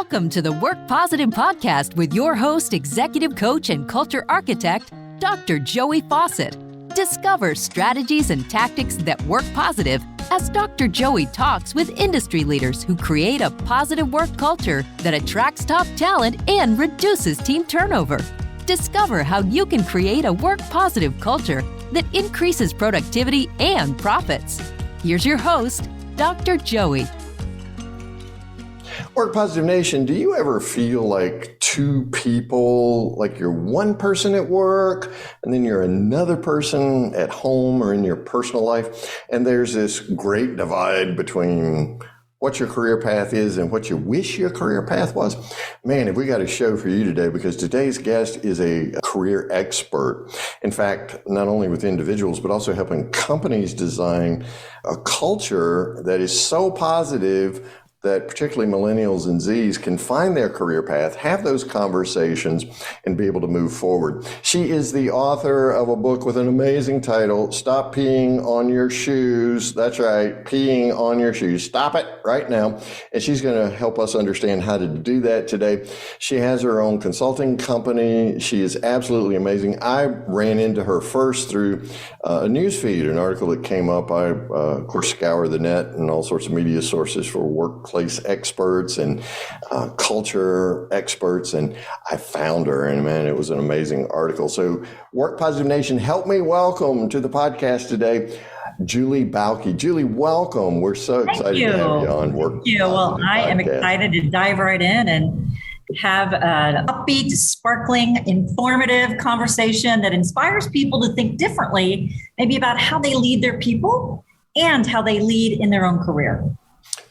Welcome to the Work Positive Podcast with your host, executive coach, and culture architect, Dr. Joey Faucette. Discover strategies and tactics that work positive as Dr. Joey talks with industry leaders who create a positive work culture that attracts top talent and reduces team turnover. Discover how you can create a work positive culture that increases productivity and profits. Here's your host, Dr. Joey. Work Positive Nation, do you ever feel like two people, like you're one person at work and then you're another person at home or in your personal life, and there's this great divide between what your career path is and what you wish your career path was? Man, have we got a show for you today, because today's guest is a career expert. In fact, not only with individuals, but also helping companies design a culture that is so positive that particularly millennials and Zs can find their career path, have those conversations, and be able to move forward. She is the author of a book with an amazing title, Stop Peeing on Your Shoes. That's right, peeing on your shoes. Stop it right now. And she's going to help us understand how to do that today. She has her own consulting company. She is absolutely amazing. I ran into her first through a news feed, an article that came up. I, of course, scour the net and all sorts of media sources for workplace experts and culture experts, and I found her, and man, it was an amazing article. So Work Positive Nation, help me welcome to the podcast today, Julie Bauke. Julie, welcome. We're so excited to have you on Work Positive. Thank you. Well, I am excited to dive right in and have an upbeat, sparkling, informative conversation that inspires people to think differently, maybe about how they lead their people and how they lead in their own career.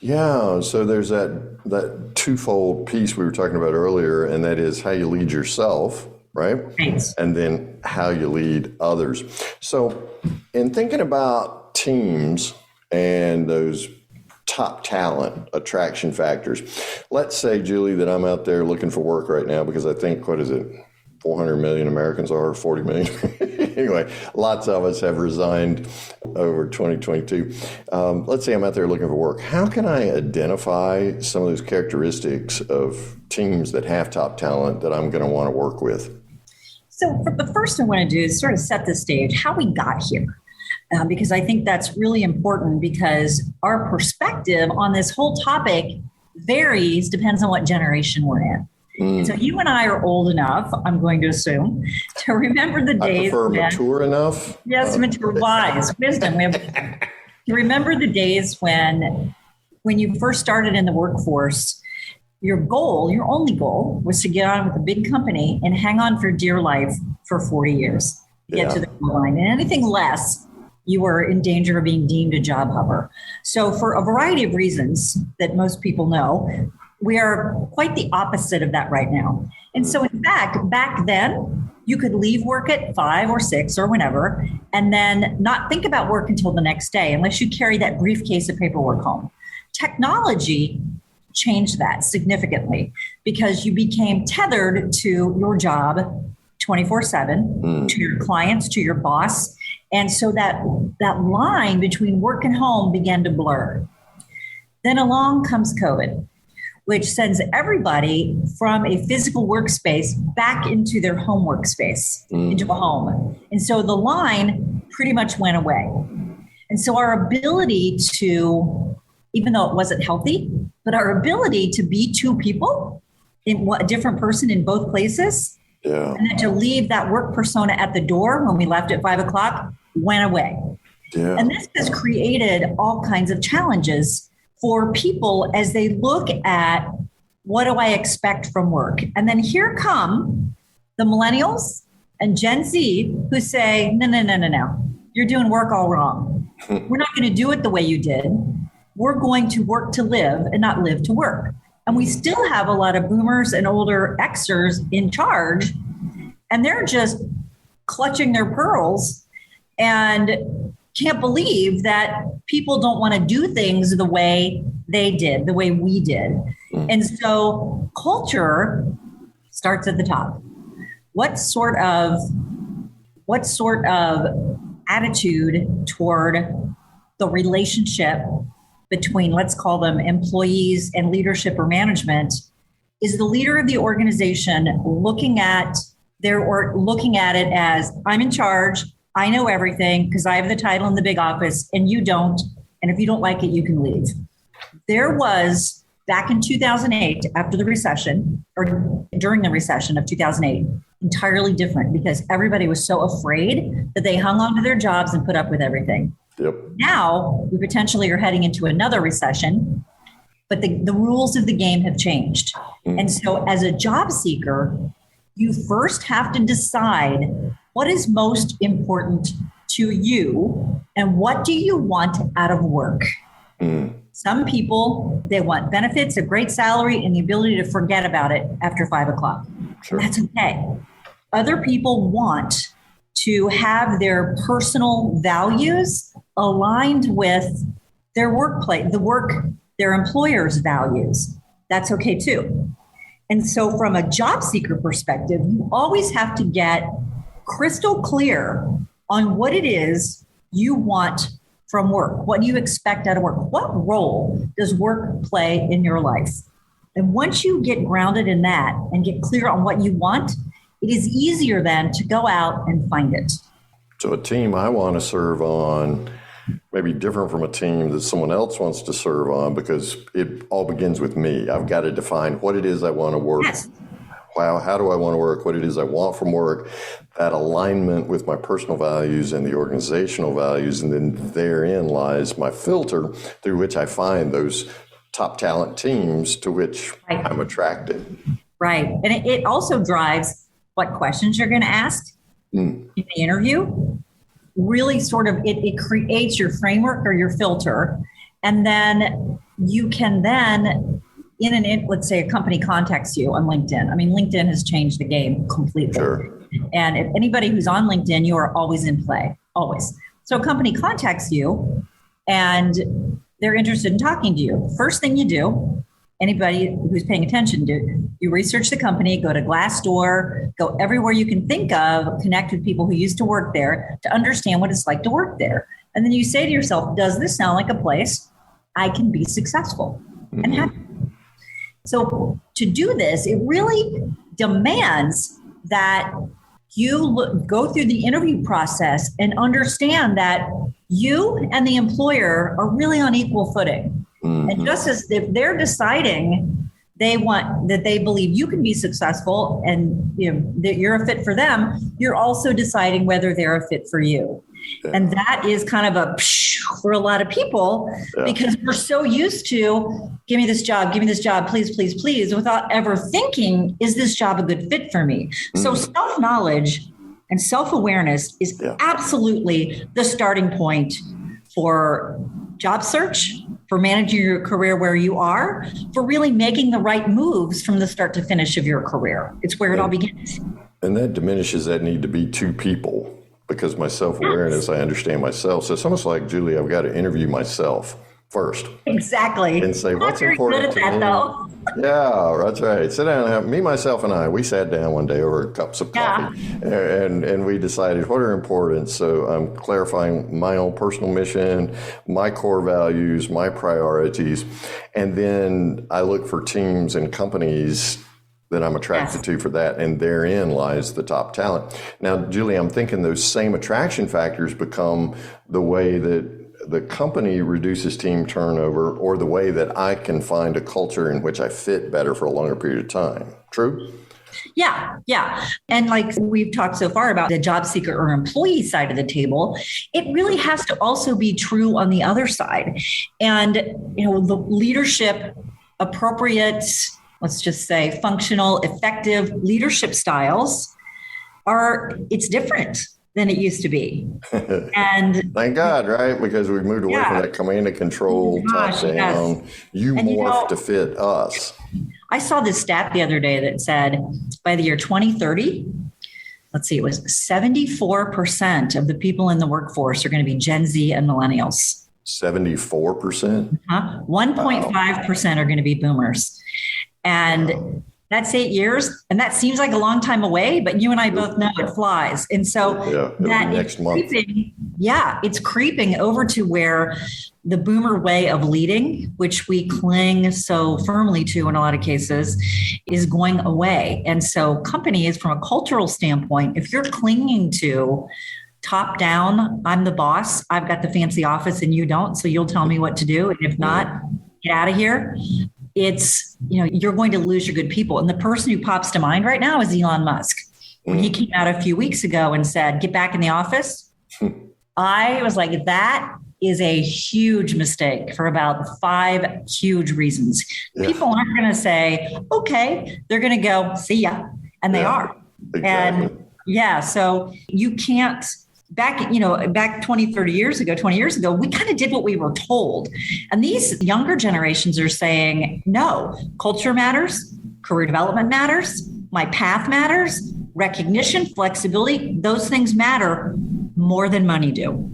Yeah, so there's that twofold piece we were talking about earlier, and that is how you lead yourself, right? Right. And then how you lead others. So in thinking about teams and those top talent attraction factors, let's say, Julie, that I'm out there looking for work right now, because I think, 400 million Americans are, 40 million. Anyway, lots of us have resigned over 2022. Let's say I'm out there looking for work. How can I identify some of those characteristics of teams that have top talent that I'm going to want to work with? So the first thing I want to do is sort of set the stage, how we got here. Because I think that's really important, because our perspective on this whole topic varies, depends on what generation we're in. And so you and I are old enough, I'm going to assume, to remember the days. I prefer mature enough. Yes, mature, wise, wisdom. We have to remember the days when you first started in the workforce, your goal, your only goal, was to get on with a big company and hang on for dear life for 40 years to get to the goal line. And anything less, you were in danger of being deemed a job hopper. So for a variety of reasons that most people know, we are quite the opposite of that right now. And so in fact, back then, you could leave work at 5 or 6 or whenever, and then not think about work until the next day, unless you carry that briefcase of paperwork home. Technology changed that significantly, because you became tethered to your job 24/7, to your clients, to your boss. And so that line between work and home began to blur. Then along comes COVID, which sends everybody from a physical workspace back into their home workspace, into a home. And so the line pretty much went away. And so our ability to, even though it wasn't healthy, but our ability to be two people, a different person in both places, and then to leave that work persona at the door when we left at 5 o'clock went away. Yeah. And this has created all kinds of challenges for people as they look at, what do I expect from work? And then here come the millennials and Gen Z who say, no. You're doing work all wrong. We're not going to do it the way you did. We're going to work to live and not live to work. And we still have a lot of boomers and older Xers in charge, and they're just clutching their pearls and can't believe that people don't want to do things the way they did, the way we did. And so culture starts at the top. What sort of attitude toward the relationship between, let's call them employees and leadership or management, is the leader of the organization looking at it as, I'm in charge, I know everything because I have the title in the big office and you don't. And if you don't like it, you can leave. There was, back in 2008, after the recession, or during the recession of 2008, entirely different because everybody was so afraid that they hung on to their jobs and put up with everything. Yep. Now we potentially are heading into another recession, but the rules of the game have changed. And so as a job seeker, you first have to decide what is most important to you and what do you want out of work. Some people, they want benefits, a great salary, and the ability to forget about it after 5 o'clock. Sure. That's okay. Other people want to have their personal values aligned with their workplace, their employer's values. That's okay too. And so from a job seeker perspective, you always have to get crystal clear on what it is you want from work, what you expect out of work. What role does work play in your life? And once you get grounded in that and get clear on what you want, it is easier then to go out and find it. So a team I want to serve on may be different from a team that someone else wants to serve on because it all begins with me. I've got to define what it is I want to work. Yes. Wow, how do I want to work? What it is I want from work, that alignment with my personal values and the organizational values. And then therein lies my filter through which I find those top talent teams to which I'm attracted. Right. And it also drives what questions you're going to ask in the interview. Really sort of, it creates your framework or your filter. And then you can then, let's say a company contacts you on LinkedIn. I mean, LinkedIn has changed the game completely. Sure. And if anybody who's on LinkedIn, you are always in play, always. So a company contacts you and they're interested in talking to you. First thing you do, anybody who's paying attention to, you research the company, go to Glassdoor, go everywhere you can think of, connect with people who used to work there to understand what it's like to work there. And then you say to yourself, does this sound like a place I can be successful and happy? So to do this, it really demands that you go through the interview process and understand that you and the employer are really on equal footing. And just as if they're deciding they believe you can be successful and that you're a fit for them, you're also deciding whether they're a fit for you. Yeah. And that is kind of a for a lot of people because we're so used to give me this job, please, please, please, without ever thinking, is this job a good fit for me? So self-knowledge and self-awareness is absolutely the starting point for job search, for managing your career where you are, for really making the right moves from the start to finish of your career. It's where it all begins. And that diminishes that need to be two people. Because my self-awareness, I understand myself. So it's almost like, Julie, I've got to interview myself first. Exactly. And say, what's important to me? Though. Yeah, that's right. Sit down and we sat down one day over cups of coffee and we decided what are important. So I'm clarifying my own personal mission, my core values, my priorities. And then I look for teams and companies that I'm attracted to for that, and therein lies the top talent. Now, Julie, I'm thinking those same attraction factors become the way that the company reduces team turnover or the way that I can find a culture in which I fit better for a longer period of time. True? Yeah. And like we've talked so far about the job seeker or employee side of the table, it really has to also be true on the other side. And, the leadership, appropriate, let's just say functional, effective leadership styles it's different than it used to be. And thank God, right? Because we've moved away from that command and control, top down. You morph to fit us. I saw this stat the other day that said by the year 2030, it was 74% of the people in the workforce are going to be Gen Z and millennials. 74%? 1.5% are going to be boomers. And That's 8 years. And that seems like a long time away, but you and I both know it flies. And so that next month. It's creeping over to where the boomer way of leading, which we cling so firmly to in a lot of cases, is going away. And so companies, from a cultural standpoint, if you're clinging to top down, I'm the boss, I've got the fancy office and you don't, so you'll tell me what to do. And if not, get out of here. It's, you're going to lose your good people. And the person who pops to mind right now is Elon Musk. When he came out a few weeks ago and said, get back in the office, I was like, that is a huge mistake for about 5 huge reasons. Yeah. People aren't going to say, okay, they're going to go, see ya. And they are. Exactly. And so you can't, back 20 years ago, we kind of did what we were told. And these younger generations are saying, no, culture matters, career development matters, my path matters, recognition, flexibility, those things matter more than money do.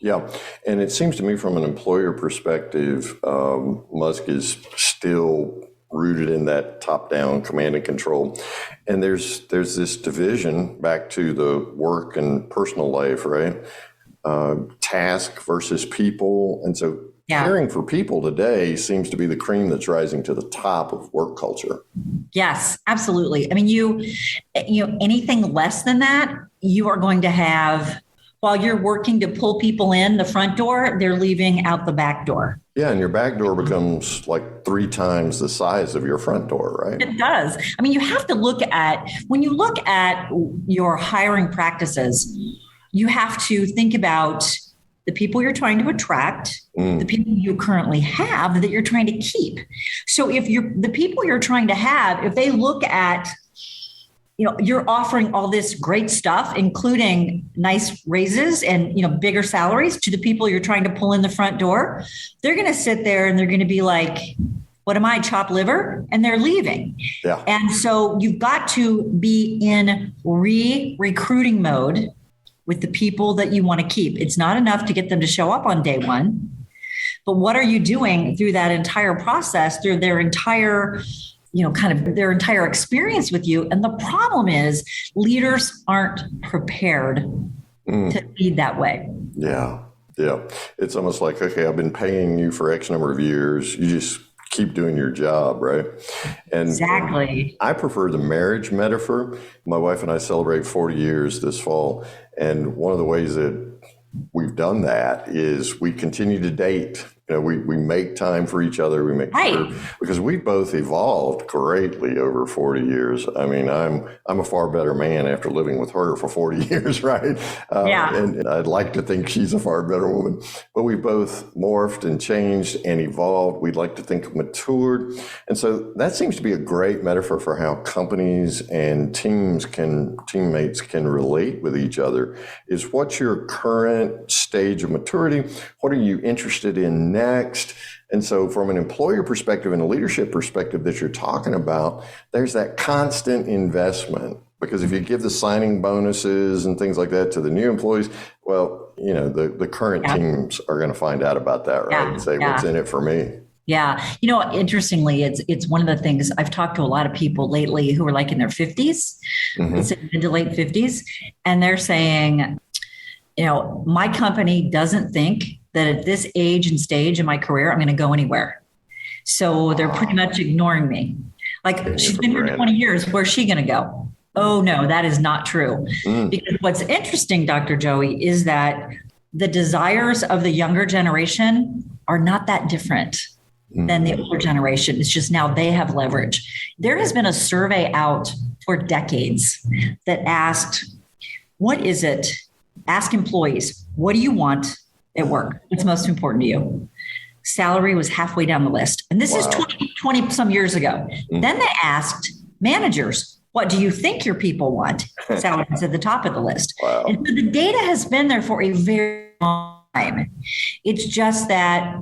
Yeah. And it seems to me from an employer perspective, Musk is still rooted in that top-down command and control. And there's this division back to the work and personal life, right? Task versus people. And so caring for people today seems to be the cream that's rising to the top of work culture. Yes, absolutely. I mean, you anything less than that, you are going to have, while you're working to pull people in the front door, they're leaving out the back door. Yeah, and your back door becomes like 3 times the size of your front door, right? It does. I mean, you have to when you look at your hiring practices, you have to think about the people you're trying to attract, the people you currently have that you're trying to keep. So if the people you're trying to have, if they look at, you're offering all this great stuff, including nice raises and, bigger salaries to the people you're trying to pull in the front door, they're going to sit there and they're going to be like, what am I, chopped liver? And they're leaving. Yeah. And so you've got to be in recruiting mode with the people that you want to keep. It's not enough to get them to show up on day one, but what are you doing through that entire process, through their entire their entire experience with you? And the problem is leaders aren't prepared to lead that way. Yeah. Yeah. It's almost like, okay, I've been paying you for X number of years. You just keep doing your job, right? And exactly. I prefer the marriage metaphor. My wife and I celebrate 40 years this fall. And one of the ways that we've done that is we continue to date. We make time for each other. We make sure, because we both evolved greatly over 40 years. I mean, I'm a far better man after living with her for 40 years, right? And I'd like to think she's a far better woman. But we both morphed and changed and evolved. We'd like to think matured. And so that seems to be a great metaphor for how companies and teammates can relate with each other. Is what's your current stage of maturity? What are you interested in next? And so from an employer perspective and a leadership perspective that you're talking about, there's that constant investment, because if you give the signing bonuses and things like that to the new employees, well, the current teams are going to find out about that, right? And say, what's in it for me? Yeah. Interestingly, it's one of the things I've talked to a lot of people lately who are like in their 50s, mid to late 50s, and they're saying, my company doesn't think that at this age and stage in my career, I'm going to go anywhere. So they're pretty much ignoring me. Like, she's been here 20 years. Where's she going to go? Oh, no, that is not true. Because what's interesting, Dr. Joey, is that the desires of the younger generation are not that different than the older generation. It's just now they have leverage. There has been a survey out for decades that asked, what is it? Ask employees, what do you want at work? What's most important to you? Salary was halfway down the list. And this is 20 some years ago. Then they asked managers, what do you think your people want? Salary was at the top of the list. Wow. And so the data has been there for a very long time. It's just that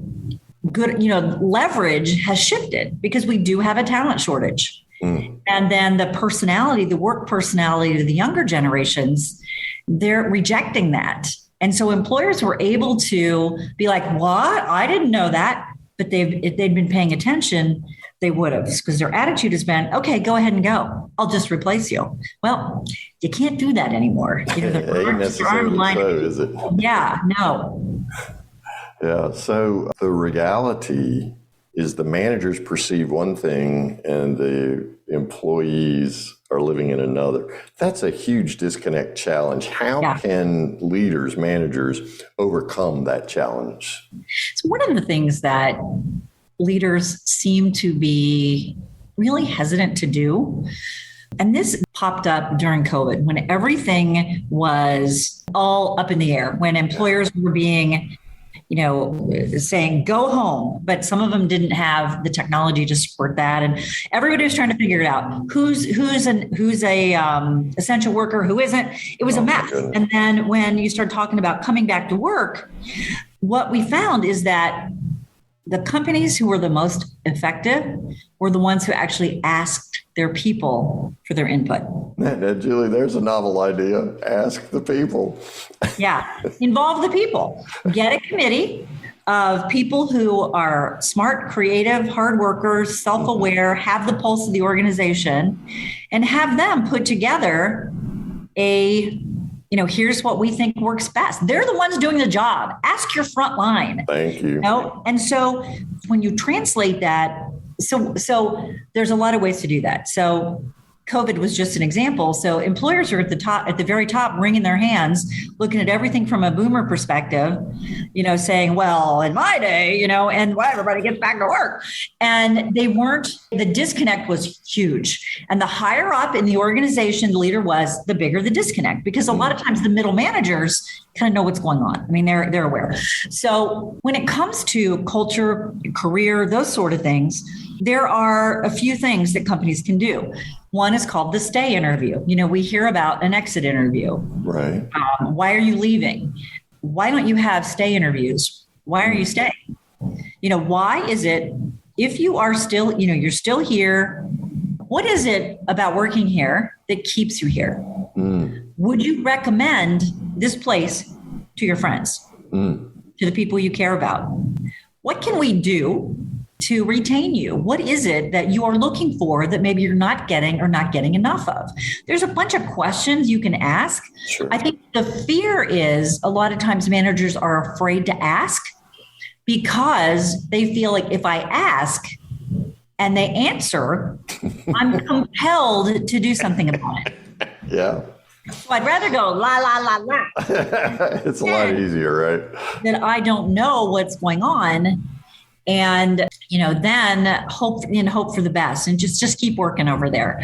leverage has shifted because we do have a talent shortage. And then the work personality of the younger generations, they're rejecting that. And so employers were able to be like, what? I didn't know that. but if they'd been paying attention, they would have, because their attitude has been, okay, go ahead and go. I'll just replace you. Well, you can't do that anymore. Ain't necessarily so, is it? Yeah, no. Yeah. So the reality is the managers perceive one thing and the employees are living in another. That's a huge disconnect challenge. How can leaders, managers overcome that challenge? So one of the things that leaders seem to be really hesitant to do, and this popped up during COVID when everything was all up in the air, when employers were being saying go home, but some of them didn't have the technology to support that, and everybody was trying to figure it out. Who's a essential worker, who isn't? It was a mess. And then when you start talking about coming back to work, what we found is that the companies who were the most effective were the ones who actually asked their people for their input. Now, Julie, there's a novel idea. Ask the people. Yeah. Involve the people. Get a committee of people who are smart, creative, hard workers, self-aware, have the pulse of the organization, and have them put together here's what we think works best. They're the ones doing the job. Ask your front line. Thank you. And so when you translate that, so there's a lot of ways to do that. So COVID was just an example. So employers are at the very top, wringing their hands, looking at everything from a boomer perspective, saying, well, in my day, and everybody gets back to work. And the disconnect was huge. And the higher up in the organization the leader was, the bigger the disconnect, because a lot of times the middle managers kind of know what's going on. I mean, they're aware. So when it comes to culture, career, those sort of things, there are a few things that companies can do. One is called the stay interview. We hear about an exit interview. Right. Why are you leaving? Why don't you have stay interviews? Why are you staying? Why is it, if you are still, you're still here, what is it about working here that keeps you here? Would you recommend this place to your friends, to the people you care about? What can we do to retain you? What is it that you are looking for that maybe you're not getting or not getting enough of? There's a bunch of questions you can ask. Sure. I think the fear is a lot of times managers are afraid to ask because they feel like if I ask and they answer, I'm compelled to do something about it. Yeah. So I'd rather go la, la, la, la. It's a lot easier, right? That I don't know what's going on. And, then hope for the best and just keep working over there.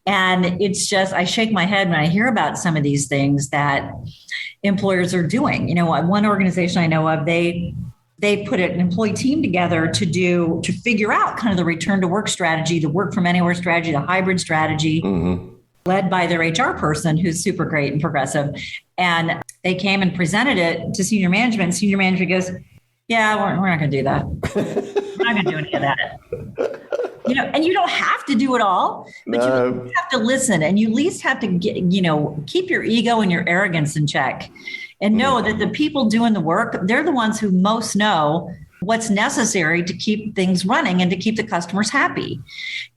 And it's just, I shake my head when I hear about some of these things that employers are doing. One organization I know of, they put an employee team together to figure out kind of the return to work strategy, the work from anywhere strategy, the hybrid strategy, led by their HR person who's super great and progressive. And they came and presented it to senior management. Senior management goes, yeah, we're not going to do that. We're not going to do any of that. And you don't have to do it all, but you have to listen, and you at least have to get, keep your ego and your arrogance in check, and know that the people doing the work, they're the ones who most know what's necessary to keep things running and to keep the customers happy.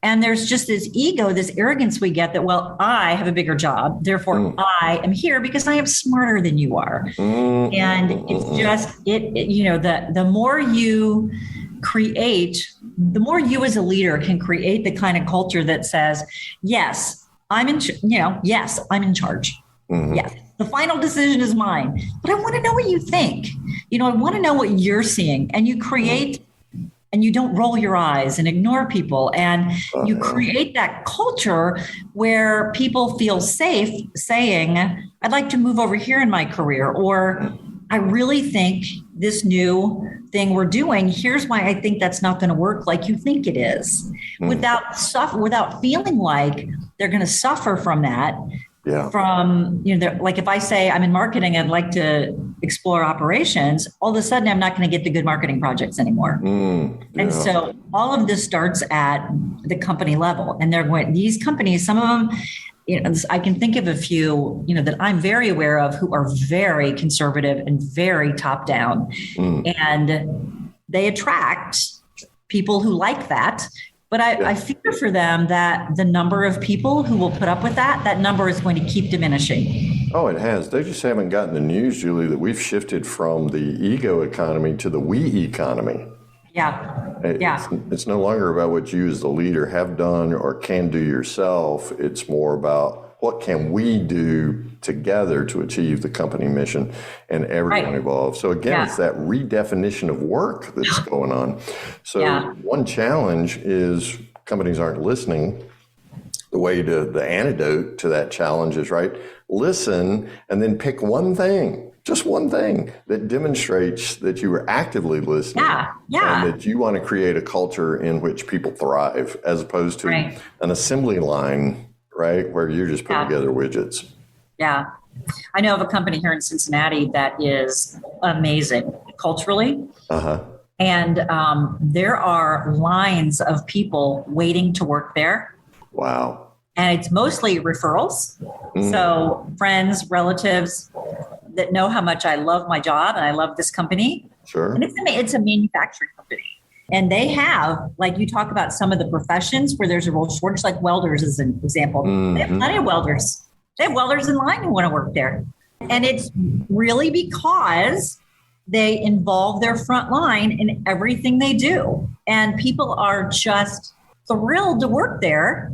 And there's just this ego, this arrogance we get that, well, I have a bigger job, therefore I am here because I am smarter than you are. And it's just, the more you create, the more you as a leader can create the kind of culture that says, yes, I'm in charge. Yes. The final decision is mine, but I want to know what you think. I want to know what you're seeing, and you create, and you don't roll your eyes and ignore people. And you create that culture where people feel safe saying, I'd like to move over here in my career, or I really think this new thing we're doing, here's why I think that's not going to work like you think it is, without feeling like they're going to suffer from that. Yeah. From, like if I say I'm in marketing, I'd like to explore operations, all of a sudden I'm not going to get the good marketing projects anymore. And so all of this starts at the company level, and these companies, some of them, I can think of a few, that I'm very aware of who are very conservative and very top down. And they attract people who like that. But I fear for them that the number of people who will put up with that number is going to keep diminishing. Oh, it has. They just haven't gotten the news, Julie, that we've shifted from the ego economy to the we economy. Yeah. It's no longer about what you as the leader have done or can do yourself. It's more about what can we do together to achieve the company mission and everyone involved. So again, it's that redefinition of work that's going on. So one challenge is companies aren't listening. The antidote to that challenge is, listen and then pick one thing. Just one thing that demonstrates that you are actively listening and that you want to create a culture in which people thrive as opposed to an assembly line, where you're just putting together widgets. Yeah. I know of a company here in Cincinnati that is amazing culturally. And there are lines of people waiting to work there. Wow. And it's mostly referrals. So friends, relatives that know how much I love my job and I love this company. Sure. And it's a manufacturing company. And they have, like you talk about some of the professions where there's a real shortage, like welders as an example. They have plenty of welders. They have welders in line who want to work there. And it's really because they involve their front line in everything they do. And people are just thrilled to work there.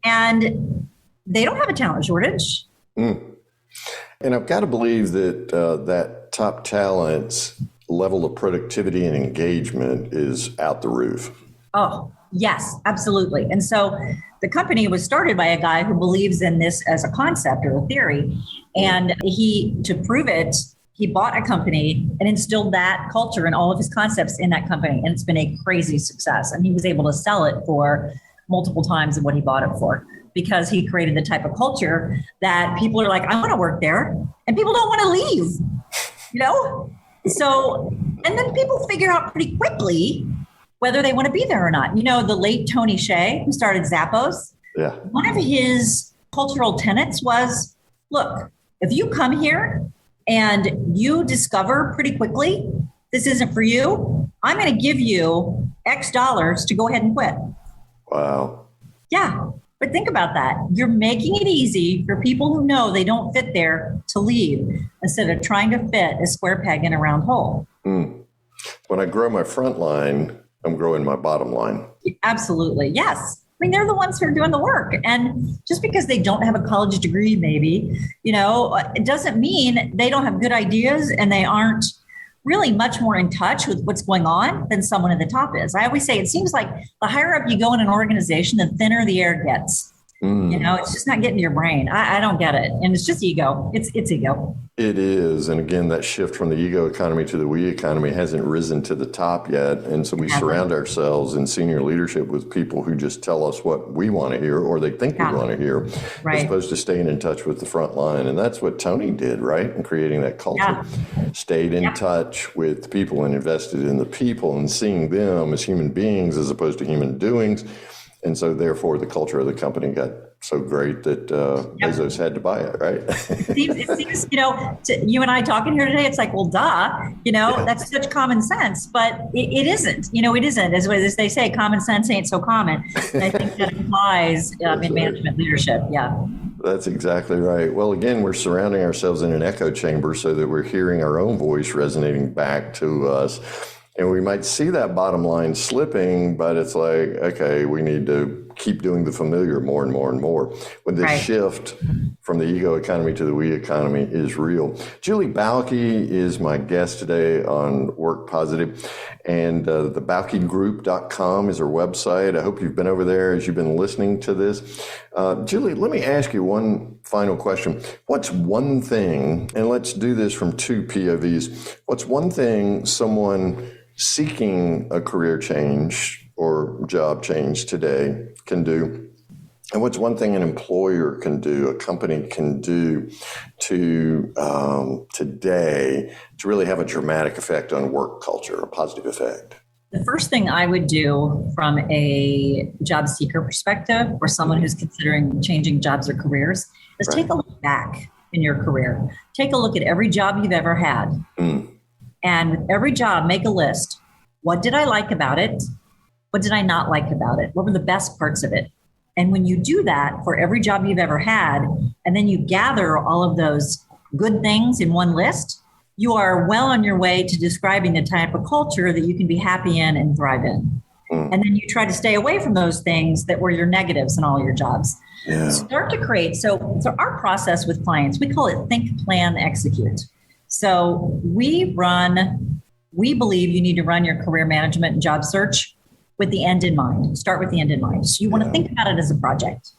And they don't have a talent shortage. And I've got to believe that that top talent's level of productivity and engagement is out the roof. Oh, yes, absolutely. And so the company was started by a guy who believes in this as a concept or a theory. And to prove it, he bought a company and instilled that culture and all of his concepts in that company. And it's been a crazy success. And he was able to sell it for multiple times of what he bought it for, because he created the type of culture that people are like, I want to work there. And people don't want to leave, So, and then people figure out pretty quickly whether they want to be there or not. The late Tony Hsieh, who started Zappos, one of his cultural tenets was, look, if you come here and you discover pretty quickly this isn't for you, I'm going to give you X dollars to go ahead and quit. Wow. Yeah. But think about that. You're making it easy for people who know they don't fit there to leave instead of trying to fit a square peg in a round hole. When I grow my front line, I'm growing my bottom line. Absolutely. Yes. I mean, they're the ones who are doing the work. And just because they don't have a college degree, maybe, it doesn't mean they don't have good ideas and they aren't really much more in touch with what's going on than someone at the top is. I always say it seems like the higher up you go in an organization, the thinner the air gets. It's just not getting to your brain. I don't get it. And it's just ego. It's ego. It is. And again, that shift from the ego economy to the we economy hasn't risen to the top yet. And so we surround ourselves in senior leadership with people who just tell us what we want to hear or they think we want to hear, as opposed to staying in touch with the front line. And that's what Tony did, in creating that culture. Stayed in touch with the people and invested in the people and seeing them as human beings as opposed to human doings. And so therefore the culture of the company got so great that Bezos had to buy it, right? It seems, to you and I talking here today, it's like, well, duh, that's such common sense, but it isn't, it isn't. As they say, common sense ain't so common. And I think that applies in management leadership. Yeah. That's exactly right. Well, again, we're surrounding ourselves in an echo chamber so that we're hearing our own voice resonating back to us. And we might see that bottom line slipping, but it's like, okay, we need to keep doing the familiar more and more and more. When this shift from the ego economy to the we economy is real. Julie Bauke is my guest today on Work Positive. And the BaukeGroup.com is her website. I hope you've been over there as you've been listening to this. Julie, let me ask you one final question. What's one thing, and let's do this from two POVs, what's one thing someone seeking a career change or job change today can do? And what's one thing an employer can do, a company can do to today to really have a dramatic effect on work culture, a positive effect? The first thing I would do from a job seeker perspective or someone who's considering changing jobs or careers is take a look back in your career. Take a look at every job you've ever had. And with every job, make a list. What did I like about it? What did I not like about it? What were the best parts of it? And when you do that for every job you've ever had, and then you gather all of those good things in one list, you are well on your way to describing the type of culture that you can be happy in and thrive in. And then you try to stay away from those things that were your negatives in all your jobs. Yeah. Start to create. So our process with clients, we call it think, plan, execute. So we believe you need to run your career management and job search with the end in mind. Start with the end in mind. So you want to think about it as a project.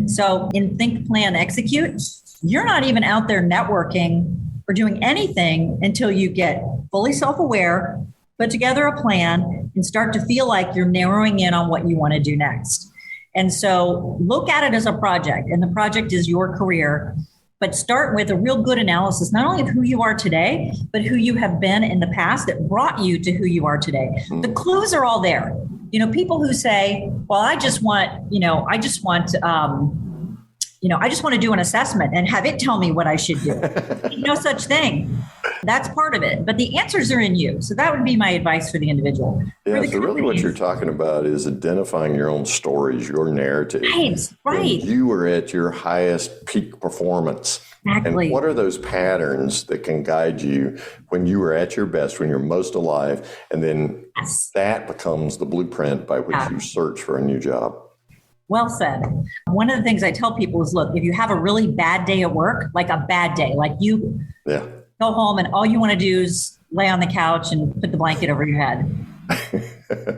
So in think, plan, execute, you're not even out there networking or doing anything until you get fully self-aware, put together a plan, and start to feel like you're narrowing in on what you want to do next. And so look at it as a project, and the project is your career. But start with a real good analysis, not only of who you are today, but who you have been in the past that brought you to who you are today. The clues are all there. People who say, well, I just want to do an assessment and have it tell me what I should do. No such thing. That's part of it. But the answers are in you. So that would be my advice for the individual. Yeah, so really what you're talking about is identifying your own stories, your narrative. Right. When you are at your highest peak performance. Exactly. And what are those patterns that can guide you when you are at your best, when you're most alive? And then that becomes the blueprint by which you search for a new job. Well said. One of the things I tell people is, look, if you have a really bad day at work, like a bad day, like you go home and all you want to do is lay on the couch and put the blanket over your head.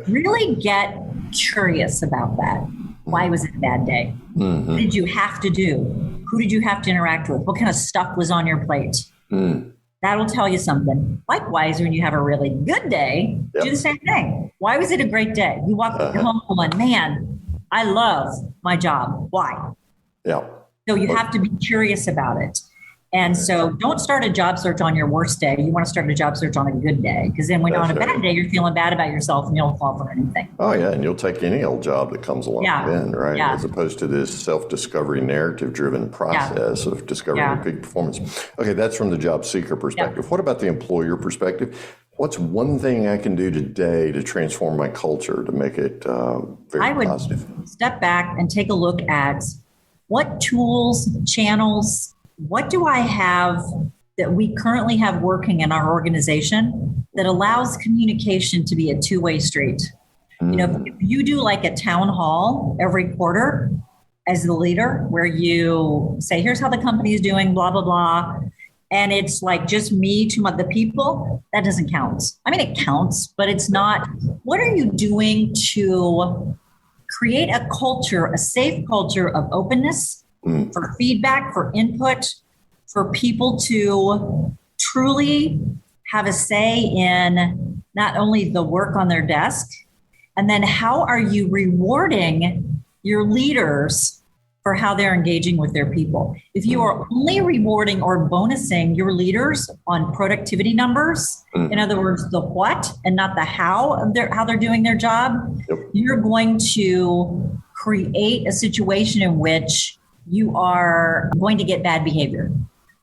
Really get curious about that. Why was it a bad day? What did you have to do? Who did you have to interact with? What kind of stuff was on your plate? That'll tell you something. Likewise, when you have a really good day, do the same thing. Why was it a great day? You walk home going, man, I love my job. Why? Yeah. So you have to be curious about it. And so don't start a job search on your worst day. You want to start a job search on a good day, because then when you're on a bad day, you're feeling bad about yourself and you don't fall for anything. Oh, yeah. And you'll take any old job that comes along then, right? Yeah. As opposed to this self-discovery narrative-driven process of discovering your peak performance. Okay, that's from the job seeker perspective. What about the employer perspective? What's one thing I can do today to transform my culture to make it very positive? I would step back and take a look at what tools, channels, what do I have that we currently have working in our organization that allows communication to be a two-way street? If you do like a town hall every quarter as the leader, where you say, here's how the company is doing, blah, blah, blah, and it's like just me to the people, that doesn't count. I mean, it counts, but it's not. What are you doing to create a culture, a safe culture of openness, for feedback, for input, for people to truly have a say in not only the work on their desk, and then how are you rewarding your leaders for how they're engaging with their people? If you are only rewarding or bonusing your leaders on productivity numbers, in other words, the what and not the how of how they're doing their job, you're going to create a situation in which you are going to get bad behavior,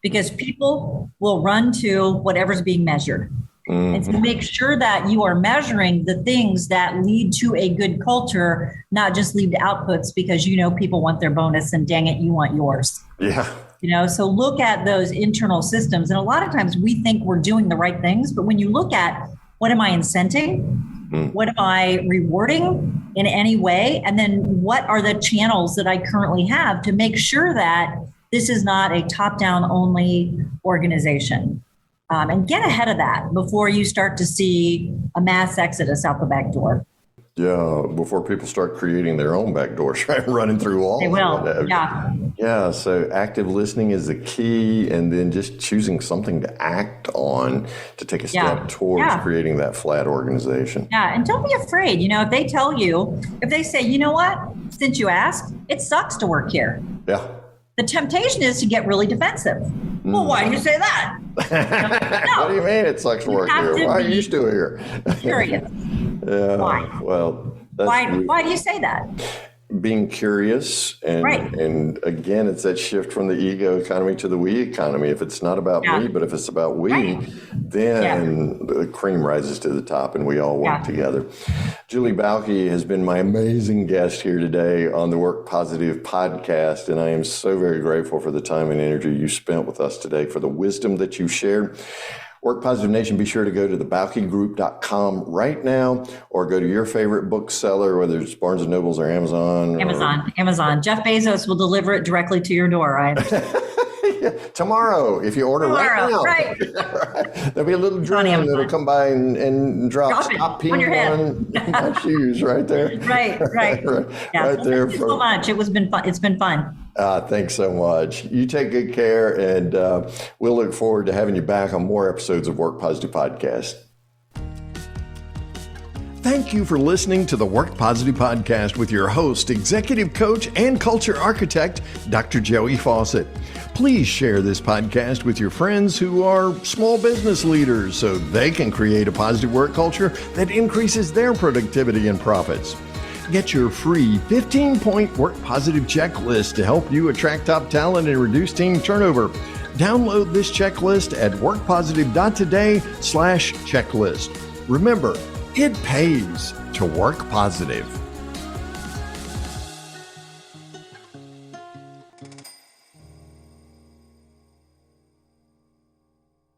because people will run to whatever's being measured. And to make sure that you are measuring the things that lead to a good culture, not just lead to outputs because people want their bonus and dang it, you want yours. Yeah. So look at those internal systems. And a lot of times we think we're doing the right things, but when you look at what am I incenting? What am I rewarding in any way? And then what are the channels that I currently have to make sure that this is not a top-down only organization? And get ahead of that before you start to see a mass exodus out the back door. Yeah, before people start creating their own back doors, right? Running through walls. They will, yeah. Yeah, so active listening is the key, and then just choosing something to act on to take a step towards creating that flat organization. Yeah, and don't be afraid. If they tell you, if they say, you know what, since you asked, it sucks to work here. Yeah. The temptation is to get really defensive. Well, why do you say that? No. What do you mean it sucks to work here? Why are you still here? Curious. Yeah. Why? Well, why do you say that? being curious. And again, it's that shift from the ego economy to the we economy. If it's not about me, but if it's about we, then the cream rises to the top and we all work together. Julie Bauke has been my amazing guest here today on the Work Positive podcast. And I am so very grateful for the time and energy you spent with us today, for the wisdom that you shared. Work Positive Nation, be sure to go to thebaukegroup.com right now, or go to your favorite bookseller, whether it's Barnes & Nobles or Amazon. Amazon. Jeff Bezos will deliver it directly to your door, right? Tomorrow, if you order right now. Right. There'll be a little drone that'll come by and drop Stop Peeing on your head. On my shoes right there. Right. Right there. Thank you so much. It's been fun. Thanks so much. You take good care, and we'll look forward to having you back on more episodes of Work Positive Podcast. Thank you for listening to the Work Positive Podcast with your host, executive coach, and culture architect, Dr. Joey Faucette. Please share this podcast with your friends who are small business leaders so they can create a positive work culture that increases their productivity and profits. Get your free 15-point Work Positive checklist to help you attract top talent and reduce team turnover. Download this checklist at workpositive.today/checklist. Remember, it pays to work positive.